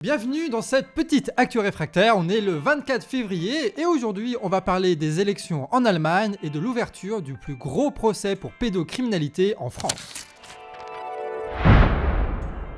Bienvenue dans cette petite actu réfractaire, on est le 24 février et aujourd'hui on va parler des élections en Allemagne et de l'ouverture du plus gros procès pour pédocriminalité en France.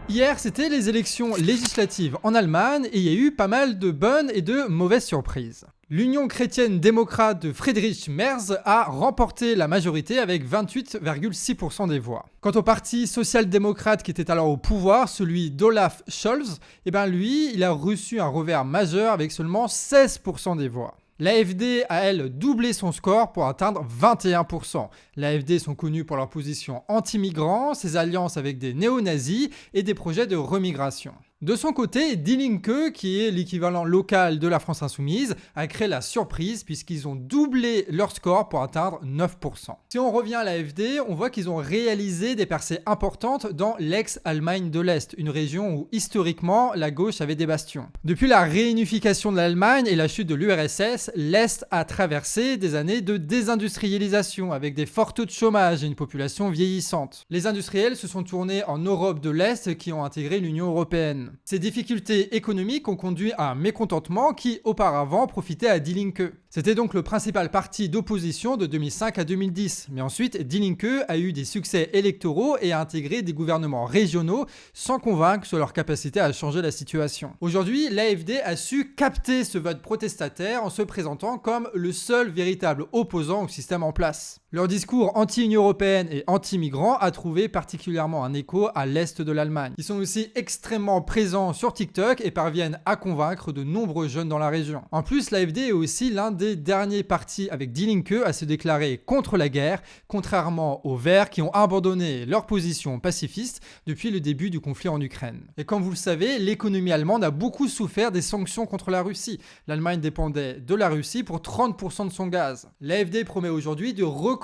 Hier, c'était les élections législatives en Allemagne et il y a eu pas mal de bonnes et de mauvaises surprises. L'Union chrétienne démocrate de Friedrich Merz a remporté la majorité avec 28,6% des voix. Quant au parti social-démocrate qui était alors au pouvoir, celui d'Olaf Scholz, lui, il a reçu un revers majeur avec seulement 16% des voix. L'AfD a, elle, doublé son score pour atteindre 21%. L'AfD sont connus pour leur position anti-migrants, ses alliances avec des néo-nazis et des projets de remigration. De son côté, Die Linke, qui est l'équivalent local de la France Insoumise, a créé la surprise puisqu'ils ont doublé leur score pour atteindre 9%. Si on revient à l'AfD, on voit qu'ils ont réalisé des percées importantes dans l'ex-Allemagne de l'Est, une région où historiquement la gauche avait des bastions. Depuis la réunification de l'Allemagne et la chute de l'URSS, l'Est a traversé des années de désindustrialisation avec des forts taux de chômage et une population vieillissante. Les industriels se sont tournés en Europe de l'Est qui ont intégré l'Union européenne. Ces difficultés économiques ont conduit à un mécontentement qui, auparavant, profitait à Die Linke. C'était donc le principal parti d'opposition de 2005 à 2010. Mais ensuite, Die Linke a eu des succès électoraux et a intégré des gouvernements régionaux sans convaincre sur leur capacité à changer la situation. Aujourd'hui, l'AfD a su capter ce vote protestataire en se présentant comme le seul véritable opposant au système en place. Leur discours anti-Union européenne et anti-migrants a trouvé particulièrement un écho à l'est de l'Allemagne. Ils sont aussi extrêmement présents sur TikTok et parviennent à convaincre de nombreux jeunes dans la région. En plus, l'AfD est aussi l'un des derniers partis avec Die Linke à se déclarer contre la guerre, contrairement aux Verts qui ont abandonné leur position pacifiste depuis le début du conflit en Ukraine. Et comme vous le savez, l'économie allemande a beaucoup souffert des sanctions contre la Russie. L'Allemagne dépendait de la Russie pour 30% de son gaz. L'AfD promet aujourd'hui de reconnecter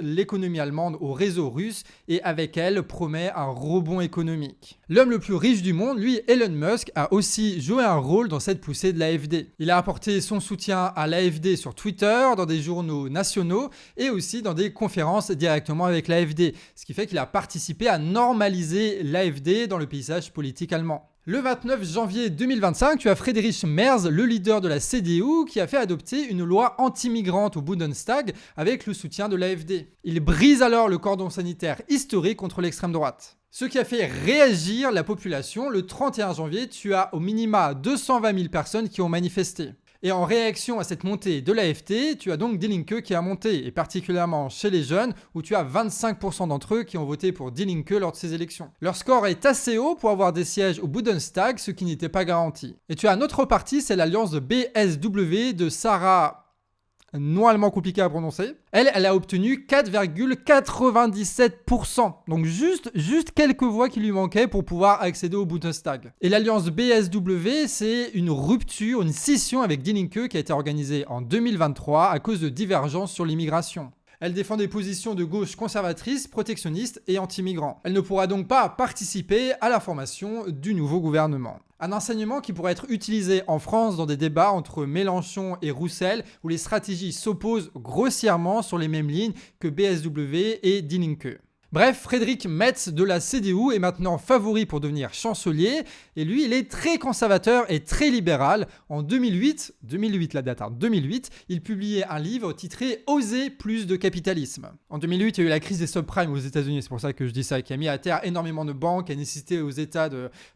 l'économie allemande au réseau russe et avec elle promet un rebond économique. L'homme le plus riche du monde, lui, Elon Musk, a aussi joué un rôle dans cette poussée de l'AfD. Il a apporté son soutien à l'AfD sur Twitter, dans des journaux nationaux et aussi dans des conférences directement avec l'AfD, ce qui fait qu'il a participé à normaliser l'AfD dans le paysage politique allemand. Le 29 janvier 2025, tu as Friedrich Merz, le leader de la CDU, qui a fait adopter une loi anti-migrante au Bundestag avec le soutien de l'AfD. Il brise alors le cordon sanitaire historique contre l'extrême droite. Ce qui a fait réagir la population, le 31 janvier, tu as au minima 220 000 personnes qui ont manifesté. Et en réaction à cette montée de l'AfD, tu as donc Die Linke qui a monté, et particulièrement chez les jeunes, où tu as 25% d'entre eux qui ont voté pour Die Linke lors de ces élections. Leur score est assez haut pour avoir des sièges au Bundestag, ce qui n'était pas garanti. Et tu as un autre parti, c'est l'alliance de BSW de Sarah... non allemand compliqué à prononcer. Elle a obtenu 4,97%. Donc juste quelques voix qui lui manquaient pour pouvoir accéder au Bundestag. Et l'alliance BSW, c'est une rupture, une scission avec Die Linke qui a été organisée en 2023 à cause de divergences sur l'immigration. Elle défend des positions de gauche conservatrices, protectionnistes et anti-migrants. Elle ne pourra donc pas participer à la formation du nouveau gouvernement. Un enseignement qui pourrait être utilisé en France dans des débats entre Mélenchon et Roussel où les stratégies s'opposent grossièrement sur les mêmes lignes que BSW et Die Linke. Bref, Friedrich Merz de la CDU est maintenant favori pour devenir chancelier et lui, il est très conservateur et très libéral. En 2008, il publiait un livre titré « Oser plus de capitalisme ». En 2008, il y a eu la crise des subprimes aux États-Unis, c'est pour ça que je dis ça, qui a mis à terre énormément de banques, qui a nécessité aux États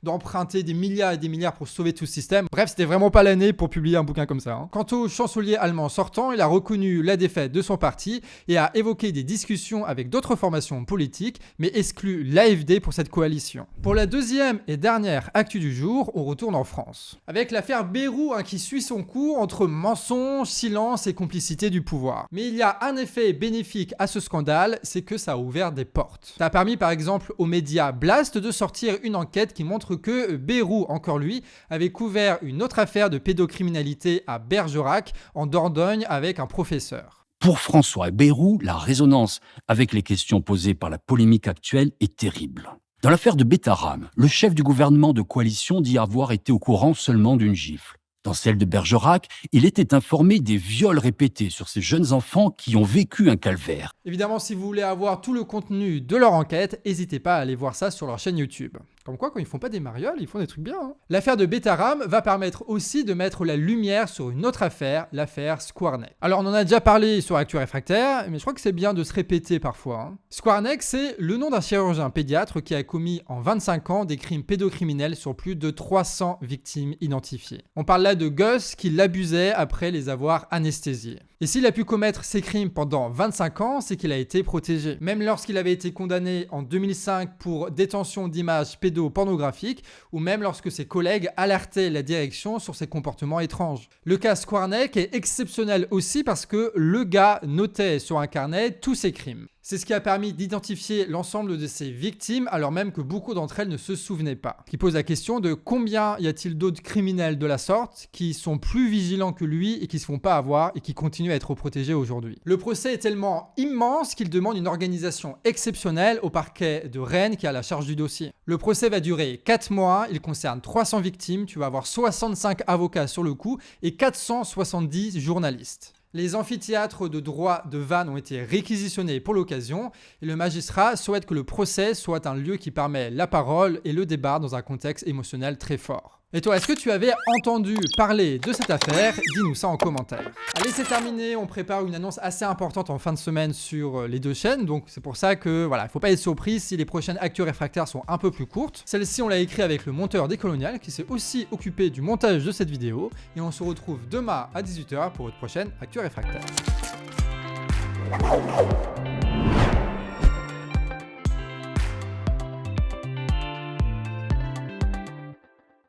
d'emprunter des milliards et des milliards pour sauver tout ce système. Bref, c'était vraiment pas l'année pour publier un bouquin comme ça. Quant au chancelier allemand sortant, il a reconnu la défaite de son parti et a évoqué des discussions avec d'autres formations politiques, mais exclut l'AfD pour cette coalition. Pour la deuxième et dernière actu du jour, on retourne en France. Avec l'affaire Bayrou qui suit son cours entre mensonges, silence et complicité du pouvoir. Mais il y a un effet bénéfique à ce scandale, c'est que ça a ouvert des portes. Ça a permis par exemple aux médias Blast de sortir une enquête qui montre que Bayrou, encore lui, avait couvert une autre affaire de pédocriminalité à Bergerac, en Dordogne, avec un professeur. Pour François Bayrou, la résonance avec les questions posées par la polémique actuelle est terrible. Dans l'affaire de Betaram, le chef du gouvernement de coalition dit avoir été au courant seulement d'une gifle. Dans celle de Bergerac, il était informé des viols répétés sur ces jeunes enfants qui ont vécu un calvaire. Évidemment, si vous voulez avoir tout le contenu de leur enquête, n'hésitez pas à aller voir ça sur leur chaîne YouTube. Comme quoi, quand ils font pas des marioles, ils font des trucs bien. Hein. L'affaire de Betaram va permettre aussi de mettre la lumière sur une autre affaire, l'affaire Squarneck. Alors, on en a déjà parlé sur Actu Réfractaire, mais je crois que c'est bien de se répéter parfois. Hein. Squarneck, c'est le nom d'un chirurgien pédiatre qui a commis en 25 ans des crimes pédocriminels sur plus de 300 victimes identifiées. On parle là de gosses qui l'abusaient après les avoir anesthésiés. Et s'il a pu commettre ces crimes pendant 25 ans, c'est qu'il a été protégé. Même lorsqu'il avait été condamné en 2005 pour détention d'images pédopornographiques, ou même lorsque ses collègues alertaient la direction sur ses comportements étranges. Le cas Squarneck est exceptionnel aussi parce que le gars notait sur un carnet tous ses crimes. C'est ce qui a permis d'identifier l'ensemble de ses victimes, alors même que beaucoup d'entre elles ne se souvenaient pas. Qui pose la question de combien y a-t-il d'autres criminels de la sorte qui sont plus vigilants que lui et qui se font pas avoir et qui continuent à être protégés aujourd'hui. Le procès est tellement immense qu'il demande une organisation exceptionnelle au parquet de Rennes qui a la charge du dossier. Le procès va durer 4 mois, il concerne 300 victimes, tu vas avoir 65 avocats sur le coup et 470 journalistes. Les amphithéâtres de droit de Vannes ont été réquisitionnés pour l'occasion et le magistrat souhaite que le procès soit un lieu qui permet la parole et le débat dans un contexte émotionnel très fort. Et toi, est-ce que tu avais entendu parler de cette affaire? Dis-nous ça en commentaire. Allez, c'est terminé, on prépare une annonce assez importante en fin de semaine sur les 2 chaînes, donc c'est pour ça que voilà, il faut pas être surpris si les prochaines Actu Réfractaires sont un peu plus courtes. Celle-ci, on l'a écrit avec le monteur Décolonial qui s'est aussi occupé du montage de cette vidéo, et on se retrouve demain à 18h pour une prochaine Actu Réfractaire.